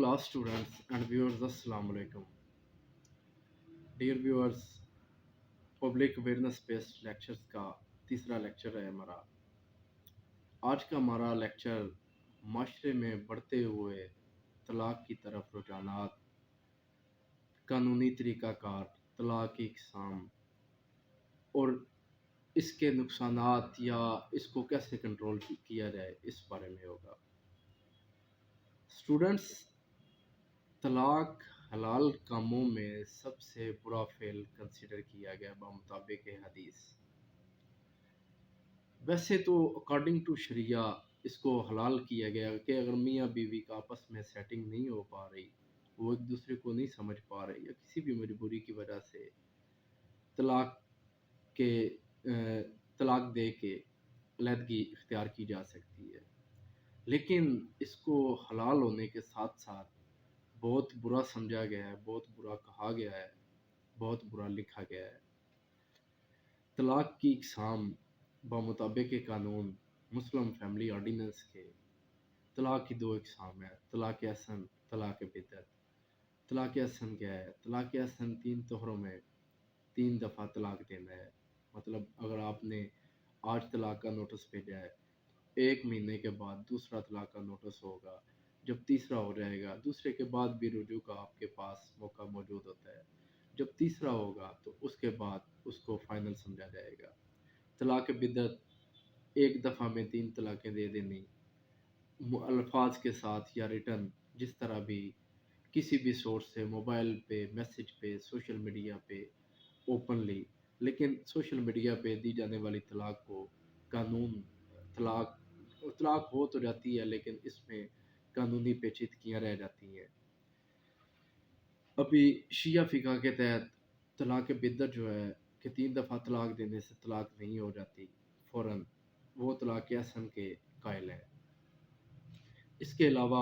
Class students and viewers, Assalamu alaikum. Dear viewers, public awareness based lectures का तीसरा lecture है हमारा। आज का हमारा लेक्चर माशरे में बढ़ते हुए तलाक की तरफ रुझानात, कानूनी तरीक़ाकार, तलाक की इक़साम और इसके नुकसानात या इसको कैसे कंट्रोल किया जाए, इस बारे में होगा। स्टूडेंट्स, तलाक हलाल कामों में सबसे बुरा फेल कंसिडर किया गया मुताबिक हदीस। वैसे तो अकॉर्डिंग टू शरिया इसको हलाल किया गया कि अगर मियाँ बीवी का आपस में सेटिंग नहीं हो पा रही, वो एक दूसरे को नहीं समझ पा रहे या किसी भी मजबूरी की वजह से तलाक के तलाक दे के अलहदगी इख्तियार की जा सकती है। लेकिन इसको हलाल होने के साथ साथ बहुत बुरा समझा गया है, बहुत बुरा कहा गया है, बहुत बुरा लिखा गया है। तलाक की इक़साम बमुताबिक कानून मुस्लिम फैमिली ऑर्डिनेंस के तलाक की दो इक़साम है, तलाक अहसन, तलाक बिदअत। तलाक अहसन क्या है? तलाक अहसन 3 तोहरों में 3 दफ़ा तलाक देना है। मतलब अगर आपने आज तलाक का नोटिस भेजा है, 1 महीने के बाद दूसरा तलाक का नोटिस होगा। जब तीसरा हो जाएगा, दूसरे के बाद भी रुजू का आपके पास मौका मौजूद होता है। जब तीसरा होगा तो उसके बाद उसको फ़ाइनल समझा जाएगा। तलाक बिदअत, एक दफ़ा में 3 तलाक़ें दे देनी, अल्फाज के साथ या रिटर्न, जिस तरह भी किसी भी सोर्स से, मोबाइल पे, मैसेज पे, सोशल मीडिया पे, ओपनली। लेकिन सोशल मीडिया पे दी जाने वाली तलाक को कानून तलाक हो तो जाती है, लेकिन इसमें कानूनी पेचीदगियाँ रह जाती हैं। अभी शिया फ़िक़ा के तहत तलाक बिदअत जो है कि 3 दफ़ा तलाक देने से तलाक नहीं हो जाती फ़ौरन, वो तलाक अहसन के कायल हैं। इसके अलावा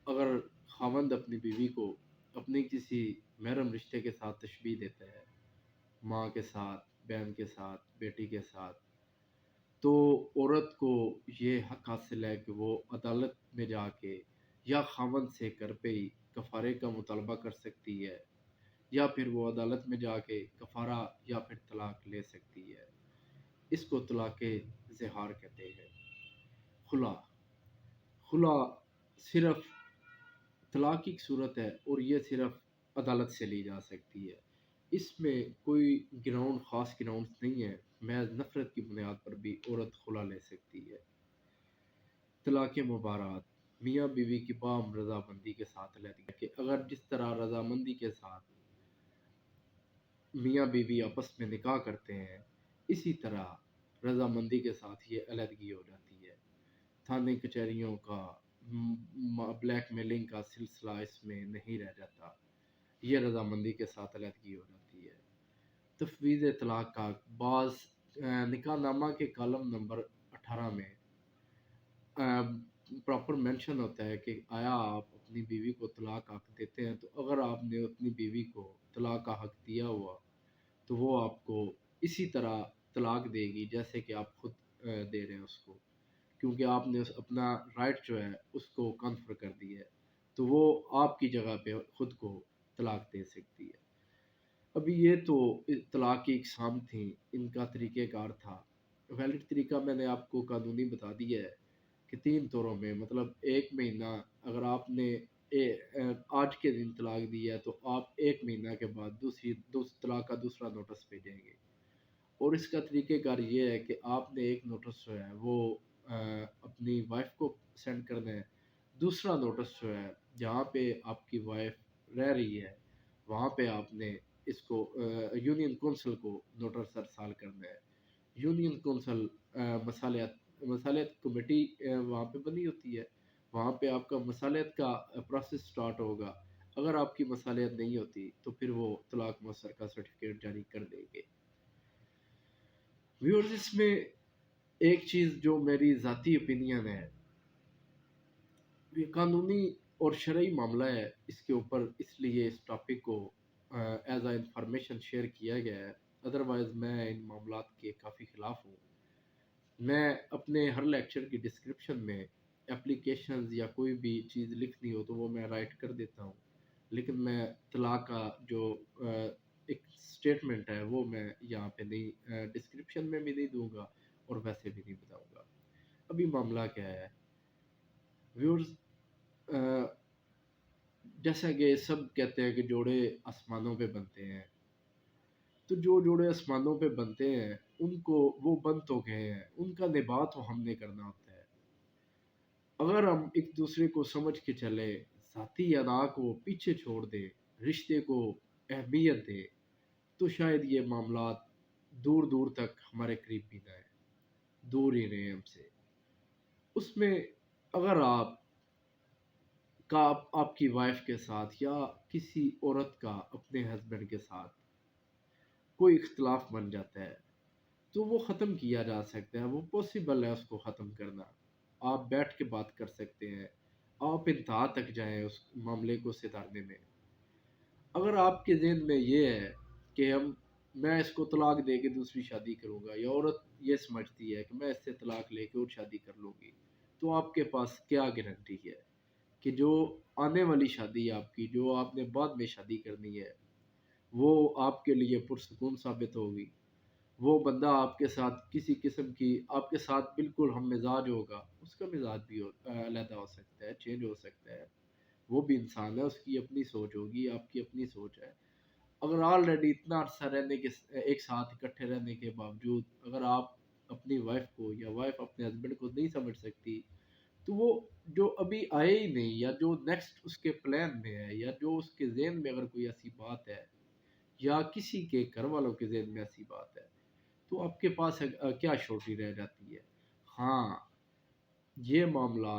अगर ख़ावंद अपनी बीवी को अपने किसी महरम रिश्ते के साथ तशबीह देता है, माँ के साथ, बहन के साथ, बेटी के साथ, तो औरत को ये हक़ हासिल है कि वो अदालत में जाके या ख़ावंद से घर पे ही कफ़ारे का मुतालबा कर सकती है, या फिर वो अदालत में जाके कफ़ारा या फिर तलाक ले सकती है। इसको तलाक़ ज़िहार कहते हैं। खुला सिर्फ़ तलाक की सूरत है और ये सिर्फ़ अदालत से ली जा सकती है। इसमें कोई ग्राउंड, ख़ास ग्राउंड्स नहीं है। महज़ नफ़रत की बुनियाद पर भी औरत खुला ले सकती है। तलाक़ मुबारात, मियाँ बीवी की बाम रज़ामंदी के साथ अलहदगी कि अगर जिस तरह रज़ामंदी के साथ मियाँ बीवी आपस में निकाह करते हैं, इसी तरह रज़ामंदी के साथ ये अलहदगी हो जाती है। थाने कचहरियों का ब्लैकमेलिंग का सिलसिला इसमें नहीं रह जाता। ये रज़ामंदी के साथ अलहदगी हो जाती है। तफ़वीज़ तलाक का बाज़ निकाहनामा के कॉलम नंबर 18 में प्रॉपर मेंशन होता है कि आया आप अपनी बीवी को तलाक हक़ देते हैं, तो अगर आपने अपनी बीवी को तलाक का हक़ दिया हुआ, तो वो आपको इसी तरह तलाक देगी जैसे कि आप खुद दे रहे हैं उसको, क्योंकि आपने अपना राइट जो है उसको कन्फर कर दिया है, तो वो आपकी जगह पे खुद को तलाक दे सकती है। अभी ये तो तलाक की इक़साम थी, इनका तरीक़ेकार था। वैलिड तरीक़ा मैंने आपको कानूनी बता दिया है कि 3 तौरों में, मतलब 1 महीना अगर आपने आज के दिन तलाक दिया है, तो आप 1 महीना के बाद तलाक का दूसरा नोटिस भेजेंगे। और इसका तरीक़ेकार ये है कि आपने एक नोटिस जो है वो अपनी वाइफ़ को सेंड करना है। दूसरा नोटिस जो है जहाँ पे आपकी वाइफ़ रह रही है, वहाँ पे आपने इसको यूनियन कौंसिल को नोटिस अरसाल करना है। यूनियन कौंसिल मसालियत कमेटी वहाँ पे बनी होती है। वहाँ पे आपका मसालियत का प्रोसेस स्टार्ट होगा। अगर आपकी मसालियत नहीं होती तो फिर वो तलाक मुअस्सर का सर्टिफ़िकेट जारी कर देंगे। व्यूअर्स, इसमें एक चीज़ जो मेरी ज़ाती ओपिनियन है, ये कानूनी और शरई मामला है, इसके ऊपर इसलिए इस टॉपिक को एज़ इंफॉर्मेशन शेयर किया गया है। अदरवाइज़ मैं इन मामलात के काफ़ी ख़िलाफ़ हूँ। मैं अपने हर लेक्चर की डिस्क्रिप्शन में एप्लीकेशंस या कोई भी चीज़ लिखनी हो तो वो मैं राइट कर देता हूँ, लेकिन मैं तलाक का जो एक स्टेटमेंट है वो मैं यहाँ पे नहीं, डिस्क्रिप्शन में भी नहीं दूंगा और वैसे भी नहीं बताऊंगा। अभी मामला क्या है व्यूअर्स, जैसा कि सब कहते हैं कि जोड़े आसमानों पे बनते हैं, तो जो जोड़े आसमानों पे बनते हैं उनको वो बन तो गए हैं, उनका निभा तो हमने करना होता है। अगर हम एक दूसरे को समझ के चले, ज़ाती अना को पीछे छोड़ दें, रिश्ते को अहमियत दें, तो शायद ये मामला दूर दूर तक हमारे करीब भी ना आए, दूर ही रहे हमसे। उसमें अगर आपकी वाइफ के साथ या किसी औरत का अपने हस्बैंड के साथ कोई इख्तलाफ बन जाता है, तो वो ख़त्म किया जा सकता है, वो पॉसिबल है उसको ख़त्म करना। आप बैठ के बात कर सकते हैं, आप इंतहा तक जाएँ उस मामले को सुधारने में। अगर आपके ज़हन में ये है कि मैं इसको तलाक दे के दूसरी शादी करूँगा, या औरत ये समझती है कि मैं इससे तलाक लेके और शादी कर लूँगी, तो आपके पास क्या गारंटी है कि जो आने वाली शादी है आपकी, जो आपने बाद में शादी करनी है, वो आपके लिए पुरसुकून साबित होगी। वो बंदा आपके साथ किसी किस्म की आपके साथ बिल्कुल हम मिजाज होगा, उसका मिजाज भी अलहदा हो सकता है, चेंज हो सकता है। वो भी इंसान है, उसकी अपनी सोच होगी, आपकी अपनी सोच है। अगर ऑलरेडी इतना अरसा रहने के एक साथ इकट्ठे रहने के बावजूद अगर आप अपनी वाइफ को या वाइफ अपने हस्बैंड को नहीं समझ सकती, तो वो जो अभी आए ही नहीं, या जो नेक्स्ट उसके प्लान में है, या जो उसके ज़हन में अगर कोई ऐसी बात है, या किसी के घर वालों के ज़हन में ऐसी बात है, तो आपके पास क्या छोटी रह जाती है। हाँ, ये मामला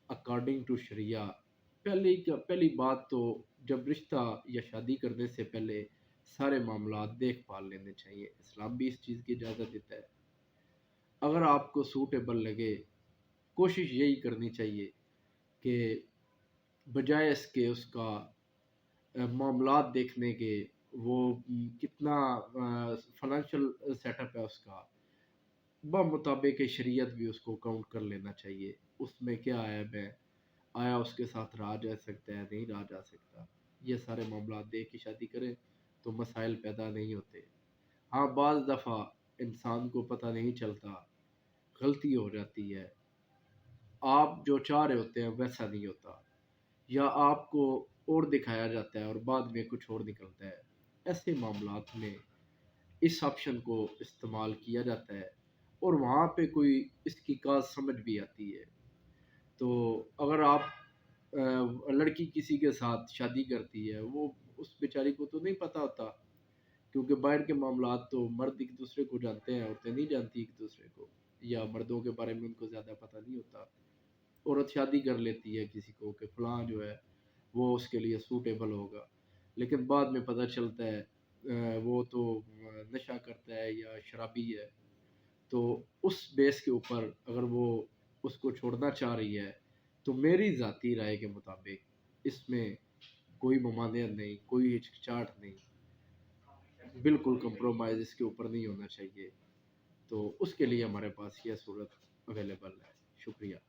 अकॉर्डिंग टू शरिया, पहली बात तो जब रिश्ता या शादी करने से पहले सारे मामला देख भाल लेने चाहिए। इस्लाम भी इस चीज़ की इजाज़त देता है। अगर आपको सूटेबल लगे, कोशिश यही करनी चाहिए कि बजाय इसके उसका मामलात देखने के, वो कितना फाइनेंशियल सेटअप है उसका, मुताबिक शरीयत भी उसको काउंट कर लेना चाहिए। उसमें क्या है, मैं आया उसके साथ रहा जा सकता है, नहीं रहा जा सकता। ये सारे मामला देख के शादी करें तो मसाइल पैदा नहीं होते। हाँ, बाज़ दफ़ा इंसान को पता नहीं चलता, गलती हो जाती है, आप जो चाह रहे होते हैं वैसा नहीं होता, या आपको और दिखाया जाता है और बाद में कुछ और निकलता है। ऐसे मामलात में इस ऑप्शन को इस्तेमाल किया जाता है, और वहाँ पे कोई इसकी काज समझ भी आती है। तो अगर आप लड़की किसी के साथ शादी करती है, वो उस बेचारी को तो नहीं पता होता, क्योंकि बाहर के मामलात तो मर्द एक दूसरे को जानते हैं, औरतें नहीं जानती एक दूसरे को, या मर्दों के बारे में उनको ज़्यादा पता नहीं होता। औरत शादी कर लेती है किसी को कि फ़लाँ जो है वो उसके लिए सूटेबल होगा, लेकिन बाद में पता चलता है वो तो नशा करता है या शराबी है। तो उस बेस के ऊपर अगर वो उसको छोड़ना चाह रही है, तो मेरी ज़ाती राय के मुताबिक इसमें कोई ममानियत नहीं, कोई हिचकिचाहट नहीं, बिल्कुल कंप्रोमाइज़ इसके ऊपर नहीं होना चाहिए। तो उसके लिए हमारे पास ये सूरत अवेलेबल है। शुक्रिया।